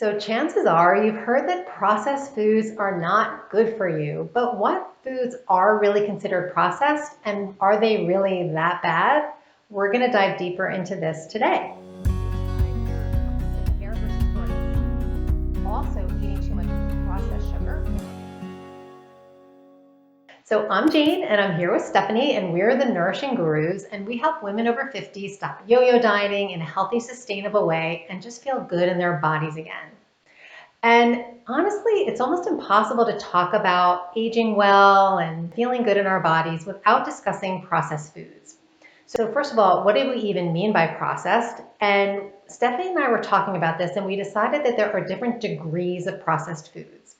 So chances are you've heard that processed foods are not good for you, but what foods are really considered processed and are they really that bad? We're going to dive deeper into this today. Also eating too much processed sugar. So I'm Jane and I'm here with Stephanie and we're the Nourishing Gurus and we help women over 50 stop yo-yo dieting in a healthy, sustainable way and just feel good in their bodies again. And honestly, it's almost impossible to talk about aging well and feeling good in our bodies without discussing processed foods. So first of all, what do we even mean by processed? And Stephanie and I were talking about this and we decided that there are different degrees of processed foods.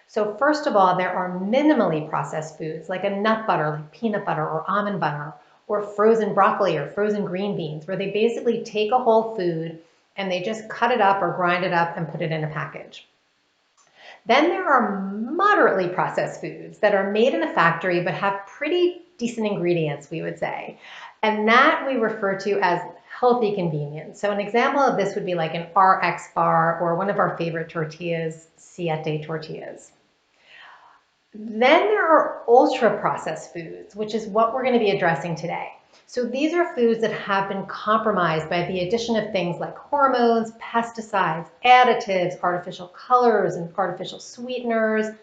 So first of all, there are minimally processed foods like a nut butter, like peanut butter or almond butter, or frozen broccoli or frozen green beans, where they basically take a whole food and they just cut it up or grind it up and put it in a package. Then there are moderately processed foods that are made in a factory but have pretty decent ingredients, we would say. And that we refer to as healthy convenience. So an example of this would be like an RX bar or one of our favorite tortillas, Siete tortillas. Then there are ultra processed foods, which is what we're going to be addressing today. So these are foods that have been compromised by the addition of things like hormones, pesticides, additives, artificial colors, and artificial sweeteners. It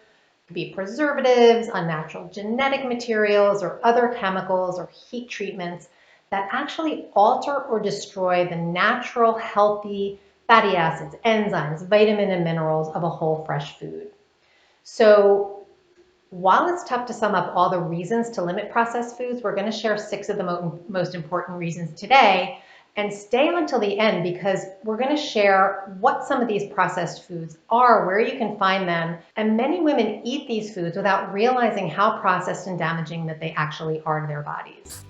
could be preservatives, unnatural genetic materials, or other chemicals or heat treatments that actually alter or destroy the natural, healthy fatty acids, enzymes, vitamins, and minerals of a whole fresh food. So while it's tough to sum up all the reasons to limit processed foods, we're going to share 6 of the most important reasons today. And stay until the end because we're going to share what some of these processed foods are, where you can find them. And many women eat these foods without realizing how processed and damaging that they actually are to their bodies.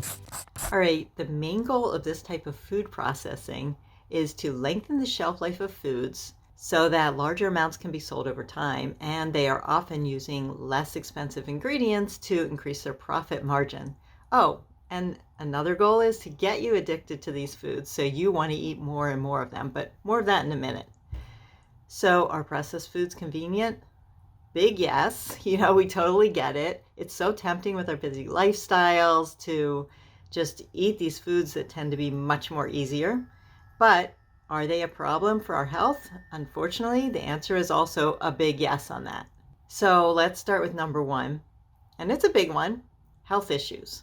All right, the main goal of this type of food processing is to lengthen the shelf life of foods so that larger amounts can be sold over time, and they are often using less expensive ingredients to increase their profit margin. Oh, and another goal is to get you addicted to these foods so you want to eat more and more of them, but more of that in a minute. So are processed foods convenient? Big yes. We totally get it. It's so tempting with our busy lifestyles to just eat these foods that tend to be much more easier. But are they a problem for our health? Unfortunately, the answer is also a big yes on that. So let's start with number 1, and it's a big one: health issues.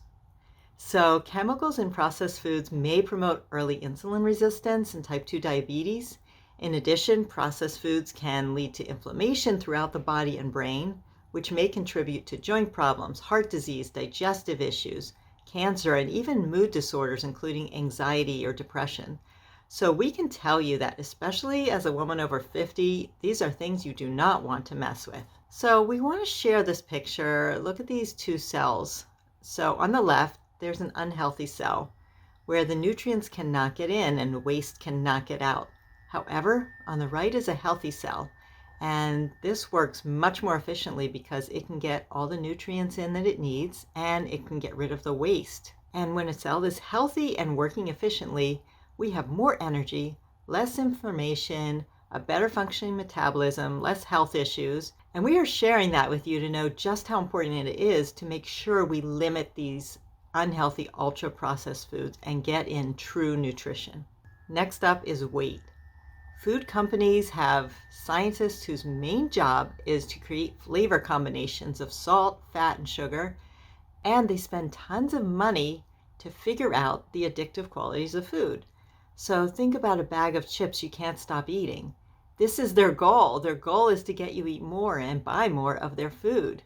So chemicals in processed foods may promote early insulin resistance and type 2 diabetes. In addition, processed foods can lead to inflammation throughout the body and brain, which may contribute to joint problems, heart disease, digestive issues, cancer, and even mood disorders, including anxiety or depression. So we can tell you that, especially as a woman over 50, these are things you do not want to mess with. So we want to share this picture. Look at these 2 cells. So on the left, there's an unhealthy cell where the nutrients cannot get in and waste cannot get out. However, on the right is a healthy cell, and this works much more efficiently because it can get all the nutrients in that it needs and it can get rid of the waste. And when a cell is healthy and working efficiently, we have more energy, less inflammation, a better functioning metabolism, less health issues, and we are sharing that with you to know just how important it is to make sure we limit these unhealthy ultra-processed foods and get in true nutrition. Next up is weight. Food companies have scientists whose main job is to create flavor combinations of salt, fat, and sugar, and they spend tons of money to figure out the addictive qualities of food. So think about a bag of chips you can't stop eating. This is their goal. Their goal is to get you eat more and buy more of their food.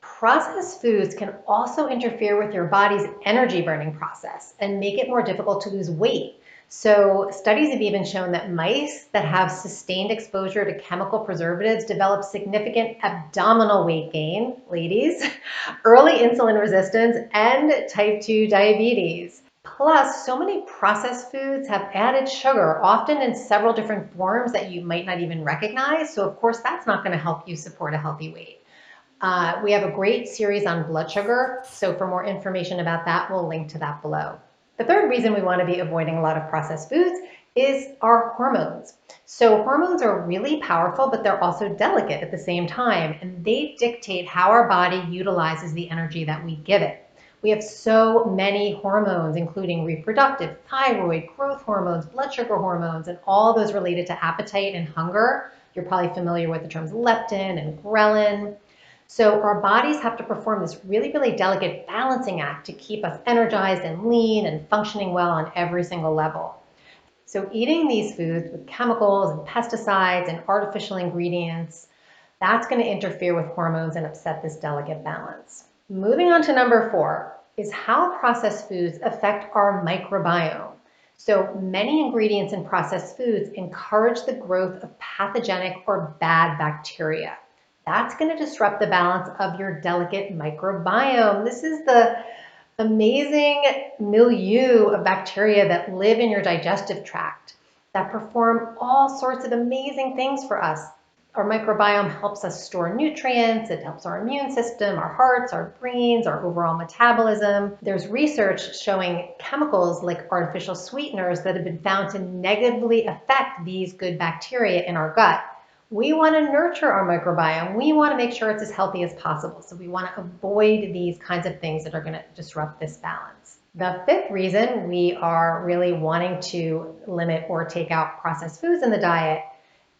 Processed foods can also interfere with your body's energy burning process and make it more difficult to lose weight. So studies have even shown that mice that have sustained exposure to chemical preservatives develop significant abdominal weight gain, ladies, early insulin resistance, and type 2 diabetes. Plus, so many processed foods have added sugar, often in several different forms that you might not even recognize. So of course, that's not going to help you support a healthy weight. We have a great series on blood sugar, so for more information about that, we'll link to that below. The third reason we want to be avoiding a lot of processed foods is our hormones. So hormones are really powerful, but they're also delicate at the same time, and they dictate how our body utilizes the energy that we give it. We have so many hormones, including reproductive, thyroid, growth hormones, blood sugar hormones, and all those related to appetite and hunger. You're probably familiar with the terms leptin and ghrelin. So our bodies have to perform this really, really delicate balancing act to keep us energized and lean and functioning well on every single level. So eating these foods with chemicals and pesticides and artificial ingredients, that's going to interfere with hormones and upset this delicate balance. Moving on to number 4 is how processed foods affect our microbiome. So many ingredients in processed foods encourage the growth of pathogenic or bad bacteria. That's going to disrupt the balance of your delicate microbiome. This is the amazing milieu of bacteria that live in your digestive tract that perform all sorts of amazing things for us. Our microbiome helps us store nutrients, it helps our immune system, our hearts, our brains, our overall metabolism. There's research showing chemicals like artificial sweeteners that have been found to negatively affect these good bacteria in our gut. We want to nurture our microbiome. We want to make sure it's as healthy as possible. So we want to avoid these kinds of things that are going to disrupt this balance. The 5th reason we are really wanting to limit or take out processed foods in the diet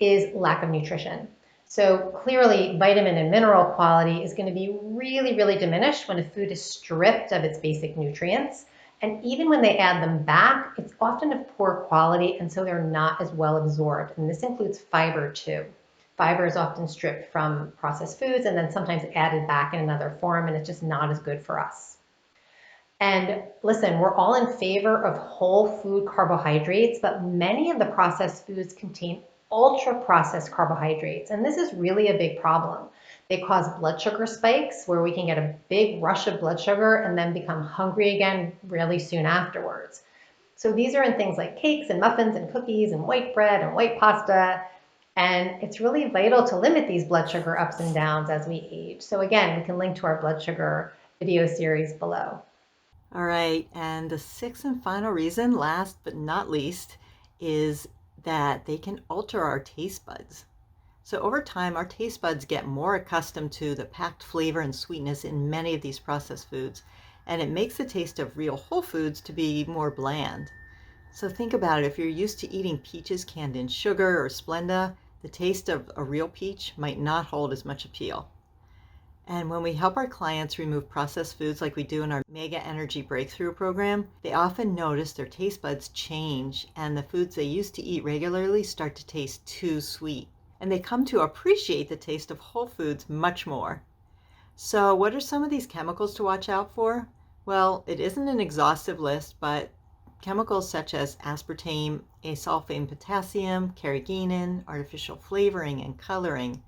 is lack of nutrition. So clearly, vitamin and mineral quality is going to be really, really diminished when a food is stripped of its basic nutrients. And even when they add them back, it's often of poor quality, and so they're not as well absorbed. And this includes fiber too. Fiber is often stripped from processed foods and then sometimes added back in another form, and it's just not as good for us. And listen, we're all in favor of whole food carbohydrates, but many of the processed foods contain ultra-processed carbohydrates, and this is really a big problem. They cause blood sugar spikes where we can get a big rush of blood sugar and then become hungry again really soon afterwards. So these are in things like cakes and muffins and cookies and white bread and white pasta. And it's really vital to limit these blood sugar ups and downs as we age. So again, we can link to our blood sugar video series below. All right, and the 6th and final reason, last but not least, is that they can alter our taste buds. So over time, our taste buds get more accustomed to the packed flavor and sweetness in many of these processed foods, and it makes the taste of real whole foods to be more bland. So think about it, if you're used to eating peaches canned in sugar or Splenda, the taste of a real peach might not hold as much appeal. And when we help our clients remove processed foods like we do in our Mega Energy Breakthrough program, they often notice their taste buds change and the foods they used to eat regularly start to taste too sweet. And they come to appreciate the taste of whole foods much more. So what are some of these chemicals to watch out for? Well, it isn't an exhaustive list, but chemicals such as aspartame, asulfame potassium, carrageenan, artificial flavoring and coloring.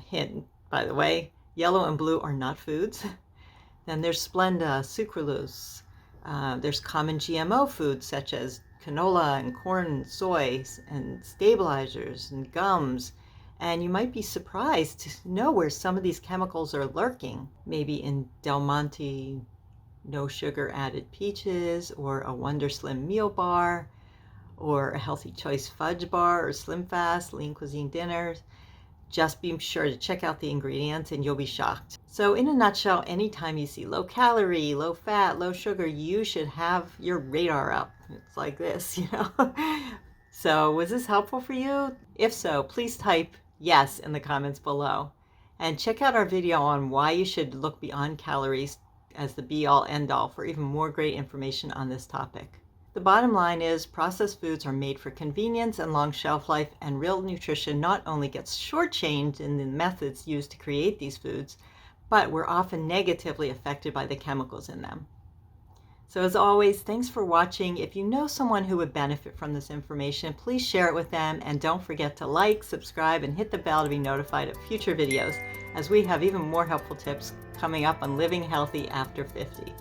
Hint, by the way, yellow and blue are not foods. Then there's Splenda, sucralose. There's common GMO foods such as canola and corn and soy and stabilizers and gums. And you might be surprised to know where some of these chemicals are lurking. Maybe in Del Monte no sugar added peaches, or a Wonder Slim meal bar, or a Healthy Choice fudge bar, or Slim Fast lean cuisine dinners. Just be sure to check out the ingredients and you'll be shocked. So in a nutshell, anytime you see low calorie, low fat, low sugar, you should have your radar up. It's like this, you know. So was this helpful for you? If so, please type yes in the comments below. And check out our video on why you should look beyond calories as the be-all end-all for even more great information on this topic. The bottom line is processed foods are made for convenience and long shelf life, and real nutrition not only gets shortchanged in the methods used to create these foods, but we're often negatively affected by the chemicals in them. So as always, thanks for watching. If you know someone who would benefit from this information, please share it with them, and don't forget to like, subscribe, and hit the bell to be notified of future videos, as we have even more helpful tips coming up on living healthy after 50.